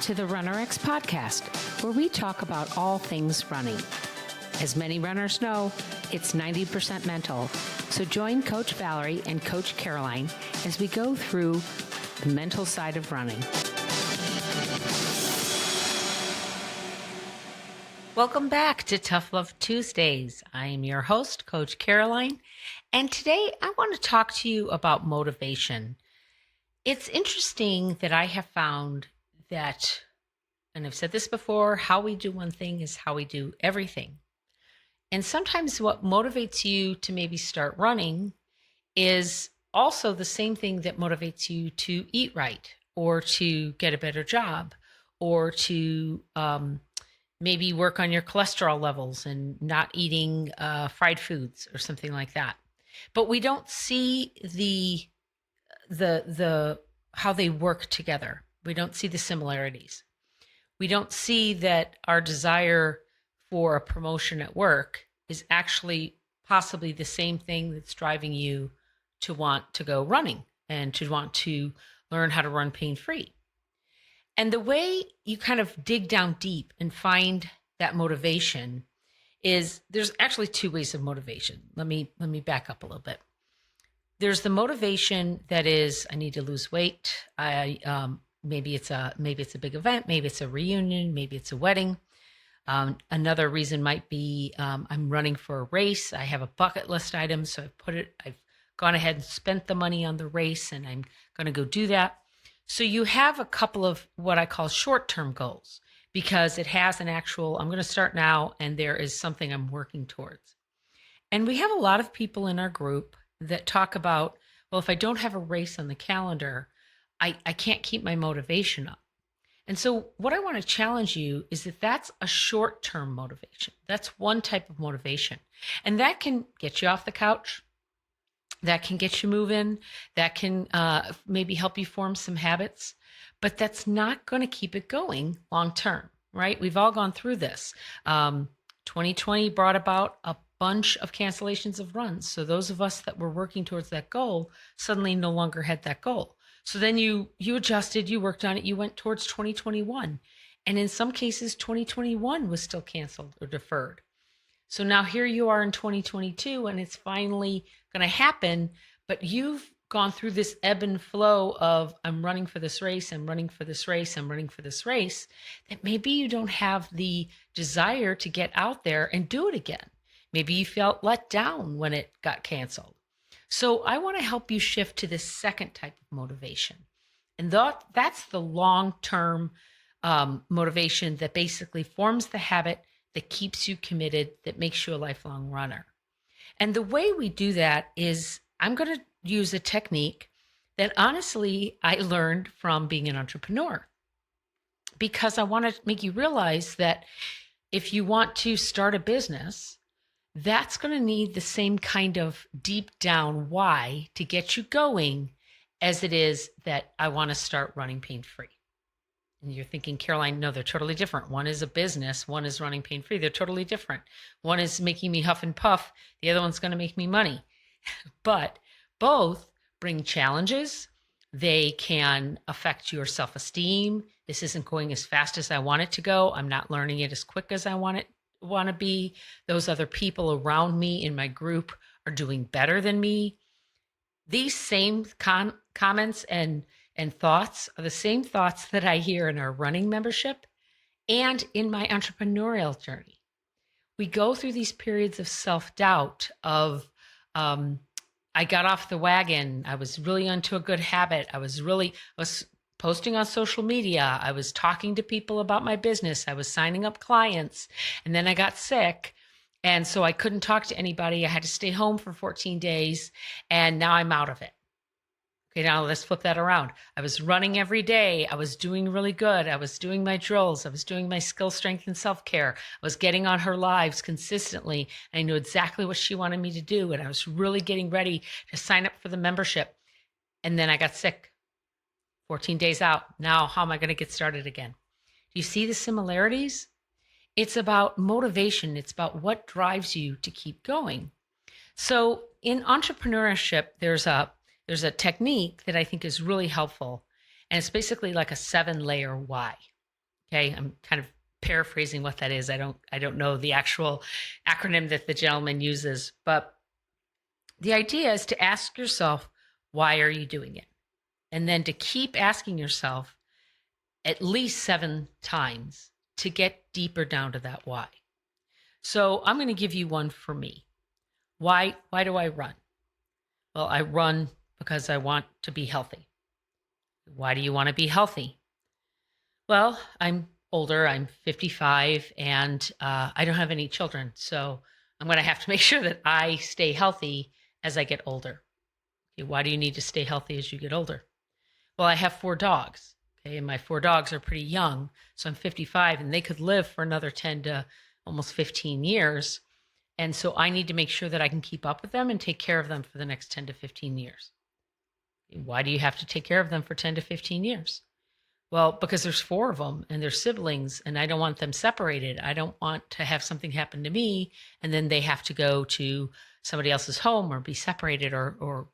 to the RunnerX podcast, where we talk about all things running. As many runners know, it's 90% mental. So join Coach Valerie and Coach Caroline as we go through the mental side of running. Welcome back to Tough Love Tuesdays. I am your host, Coach Caroline, and today I want to talk to you about motivation. It's interesting that I have found that, and I've said this before, how we do one thing is how we do everything. And sometimes what motivates you to maybe start running is also the same thing that motivates you to eat right, or to get a better job, or to maybe work on your cholesterol levels and not eating fried foods or something like that. But we don't see the how they work together. We don't see the similarities. We don't see that our desire for a promotion at work is actually possibly the same thing that's driving you to want to go running and to want to learn how to run pain-free. And the way you kind of dig down deep and find that motivation is, there's actually two ways of motivation. Let me back up a little bit. There's the motivation that is, I need to lose weight. Maybe it's a big event, maybe it's a reunion, maybe it's a wedding. Another reason might be I'm running for a race. I have a bucket list item, so I've gone ahead and spent the money on the race, and I'm going to go do that. So you have a couple of what I call short-term goals, because it has an actual, I'm going to start now, and there is something I'm working towards. And we have a lot of people in our group that talk about, well, if I don't have a race on the calendar, I can't keep my motivation up. And so what I want to challenge you is that that's a short-term motivation. That's one type of motivation. And that can get you off the couch. That can get you moving. That can maybe help you form some habits. But that's not going to keep it going long-term, right? We've all gone through this. 2020 brought about a bunch of cancellations of runs. So those of us that were working towards that goal suddenly no longer had that goal. So then you adjusted, you worked on it, you went towards 2021. And in some cases, 2021 was still canceled or deferred. So now here you are in 2022, and it's finally going to happen, but you've gone through this ebb and flow of, I'm running for this race, I'm running for this race, I'm running for this race, that maybe you don't have the desire to get out there and do it again. Maybe you felt let down when it got canceled. So I want to help you shift to this second type of motivation. And that's the long-term motivation that basically forms the habit that keeps you committed, that makes you a lifelong runner. And the way we do that is, I'm going to use a technique that honestly I learned from being an entrepreneur, because I want to make you realize that if you want to start a business, that's going to need the same kind of deep down why to get you going as it is that I want to start running pain-free. And you're thinking, Caroline, no, they're totally different. One is a business, one is running pain-free. They're totally different. One is making me huff and puff. The other one's going to make me money. But both bring challenges. They can affect your self-esteem. This isn't going as fast as I want it to go. I'm not learning it as quick as I want to be. Those other people around me in my group are doing better than me. These same comments and thoughts are the same thoughts that I hear in our running membership and in my entrepreneurial journey. We go through these periods of self-doubt of, I got off the wagon. I was really onto a good habit. I was posting on social media. I was talking to people about my business. I was signing up clients, and then I got sick. And so I couldn't talk to anybody. I had to stay home for 14 days, and now I'm out of it. Okay, now let's flip that around. I was running every day. I was doing really good. I was doing my drills. I was doing my skill strength and self-care. I was getting on her lives consistently. I knew exactly what she wanted me to do, and I was really getting ready to sign up for the membership. And then I got sick. 14 days out. Now, how am I going to get started again? Do you see the similarities? It's about motivation. It's about what drives you to keep going. So in entrepreneurship, there's a technique that I think is really helpful. And it's basically like a 7-layer why. Okay, I'm kind of paraphrasing what that is. I don't know the actual acronym that the gentleman uses, but the idea is to ask yourself, why are you doing it? And then to keep asking yourself at least 7 times to get deeper down to that why. So I'm going to give you one for me. Why do I run? Well, I run because I want to be healthy. Why do you want to be healthy? Well, I'm older. I'm 55 and I don't have any children. So I'm going to have to make sure that I stay healthy as I get older. Okay, why do you need to stay healthy as you get older? Well, I have 4 dogs. Okay, and my 4 dogs are pretty young. So I'm 55 and they could live for another 10 to almost 15 years. And so I need to make sure that I can keep up with them and take care of them for the next 10 to 15 years. Why do you have to take care of them for 10 to 15 years? Well, because there's 4 of them and they're siblings and I don't want them separated. I don't want to have something happen to me and then they have to go to somebody else's home or be separated or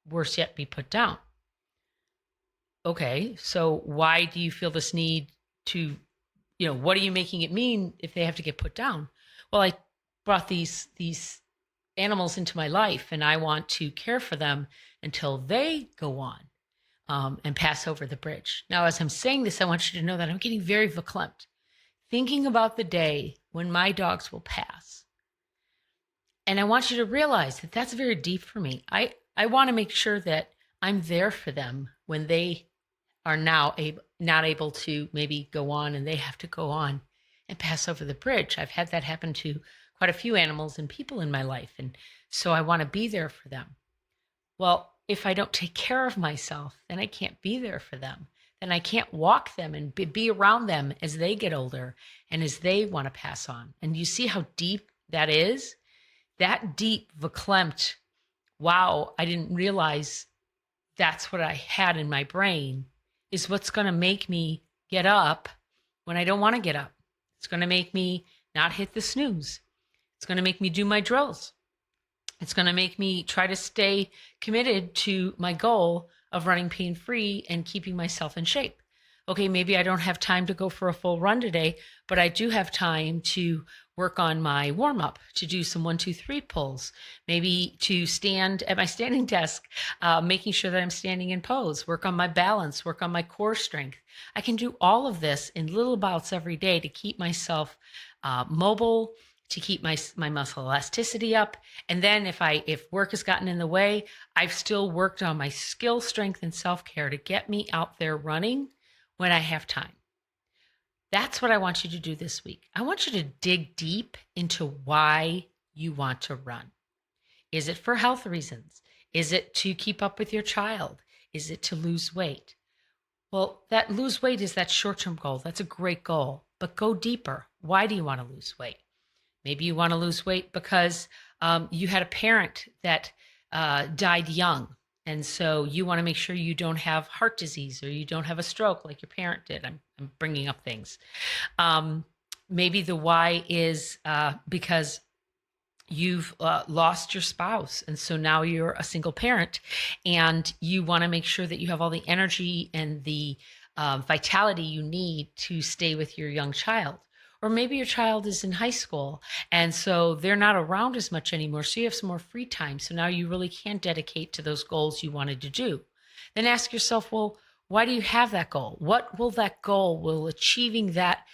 worse yet, be put down. Okay, so why do you feel this need to, what are you making it mean if they have to get put down? Well, I brought these animals into my life and I want to care for them until they go on and pass over the bridge. Now, as I'm saying this, I want you to know that I'm getting very verklempt, thinking about the day when my dogs will pass. And I want you to realize that that's very deep for me. I want to make sure that I'm there for them when they are now not able to maybe go on and they have to go on and pass over the bridge. I've had that happen to quite a few animals and people in my life. And so I want to be there for them. Well, if I don't take care of myself, then I can't be there for them. Then I can't walk them and be around them as they get older and as they want to pass on. And you see how deep that is? That deep, verklempt, wow, I didn't realize that's what I had in my brain, is what's going to make me get up when I don't want to get up. It's going to make me not hit the snooze. It's going to make me do my drills. It's going to make me try to stay committed to my goal of running pain-free and keeping myself in shape. Okay, maybe I don't have time to go for a full run today, but I do have time to work on my warm-up, to do some 1, 2, 3 pulls, maybe to stand at my standing desk, making sure that I'm standing in pose, work on my balance, work on my core strength. I can do all of this in little bouts every day to keep myself mobile, to keep my muscle elasticity up. And then if work has gotten in the way, I've still worked on my skill strength and self-care to get me out there running when I have time. That's what I want you to do this week. I want you to dig deep into why you want to run. Is it for health reasons? Is it to keep up with your child? Is it to lose weight? Well, that lose weight is that short-term goal. That's a great goal, but go deeper. Why do you want to lose weight? Maybe you want to lose weight because you had a parent that died young. And so you want to make sure you don't have heart disease or you don't have a stroke like your parent did. I'm bringing up things. Maybe the why is because you've lost your spouse. And so now you're a single parent and you want to make sure that you have all the energy and the vitality you need to stay with your young child. Or maybe your child is in high school and so they're not around as much anymore. So you have some more free time. So now you really can dedicate to those goals you wanted to do. Then ask yourself, well, why do you have that goal? What will that goal, will achieving that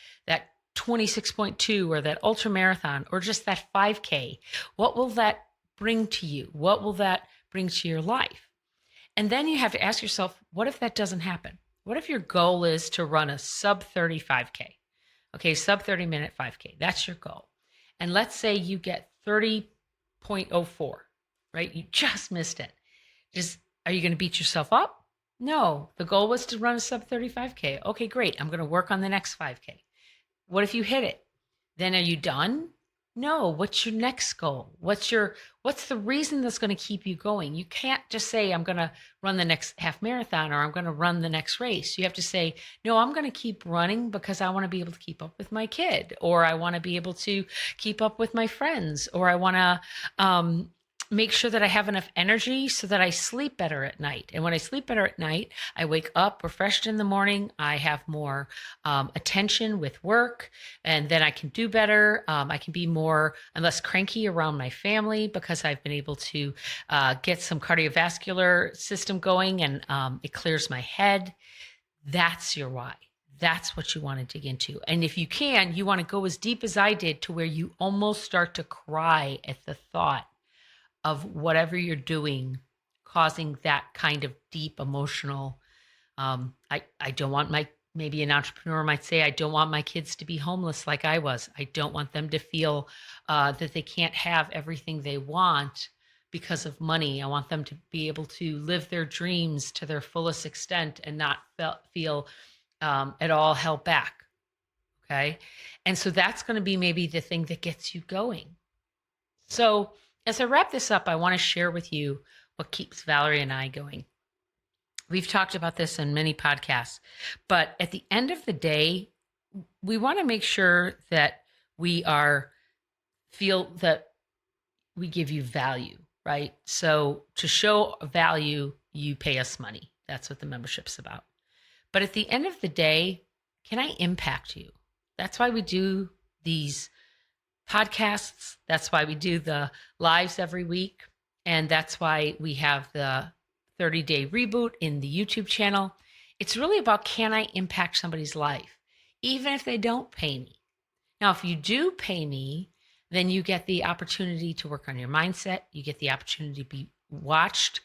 26.2 or that ultra marathon or just that 5K, what will that bring to you? What will that bring to your life? And then you have to ask yourself, what if that doesn't happen? What if your goal is to run a sub 30 5K? Okay, sub 30-minute 5K, that's your goal. And let's say you get 30.04, right? You just missed it. Are you going to beat yourself up? No, the goal was to run a sub 35K. Okay, great. I'm going to work on the next 5K. What if you hit it? Then are you done? No, what's your next goal? What's the reason that's going to keep you going? You can't just say, I'm going to run the next half marathon or I'm going to run the next race. You have to say, no, I'm going to keep running because I want to be able to keep up with my kid, or I want to be able to keep up with my friends, or I want to make sure that I have enough energy so that I sleep better at night. And when I sleep better at night, I wake up refreshed in the morning. I have more attention with work, and then I can do better. I can be I'm less cranky around my family because I've been able to get some cardiovascular system going, and it clears my head. That's your why. That's what you want to dig into. And if you can, you want to go as deep as I did to where you almost start to cry at the thought of whatever you're doing causing that kind of deep emotional. I don't want maybe an entrepreneur might say, I don't want my kids to be homeless like I was. I don't want them to feel that they can't have everything they want because of money. I want them to be able to live their dreams to their fullest extent and not feel at all held back. Okay. And so that's going to be maybe the thing that gets you going. So as I wrap this up, I want to share with you what keeps Valerie and I going. We've talked about this in many podcasts, but at the end of the day, we want to make sure that we feel that we give you value, right? So to show value, you pay us money. That's what the membership's about. But at the end of the day, can I impact you? That's why we do these podcasts. That's why we do the lives every week. And that's why we have the 30-day reboot in the YouTube channel. It's really about, can I impact somebody's life, even if they don't pay me? Now, if you do pay me, then you get the opportunity to work on your mindset. You get the opportunity to be watched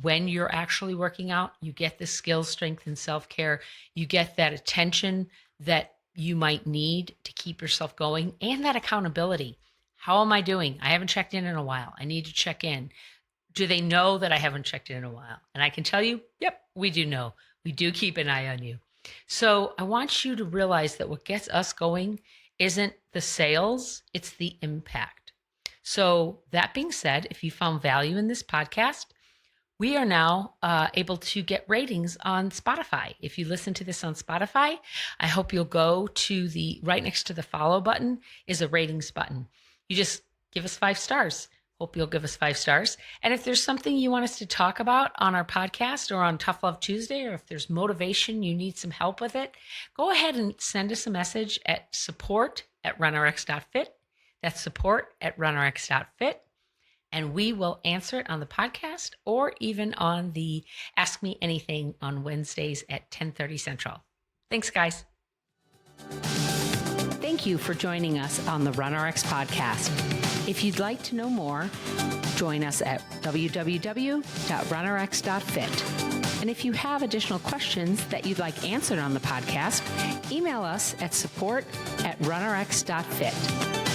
when you're actually working out. You get the skills, strength, and self-care. You get that attention that you might need to keep yourself going, and that accountability. How am I doing? I haven't checked in a while. I need to check in. Do they know that I haven't checked in a while? And I can tell you, yep, we do know. We do keep an eye on you. So I want you to realize that what gets us going isn't the sales, it's the impact. So that being said, if you found value in this podcast, we are now able to get ratings on Spotify. If you listen to this on Spotify, I hope you'll go to right next to the follow button is a ratings button. You just give us 5 stars. Hope you'll give us 5 stars. And if there's something you want us to talk about on our podcast or on Tough Love Tuesday, or if there's motivation, you need some help with it, go ahead and send us a message at support@runrx.fit. That's support@runrx.fit. And we will answer it on the podcast or even on the Ask Me Anything on Wednesdays at 10:30 Central. Thanks, guys. Thank you for joining us on the RunRx podcast. If you'd like to know more, join us at www.runrx.fit. And if you have additional questions that you'd like answered on the podcast, email us at support@runrx.fit.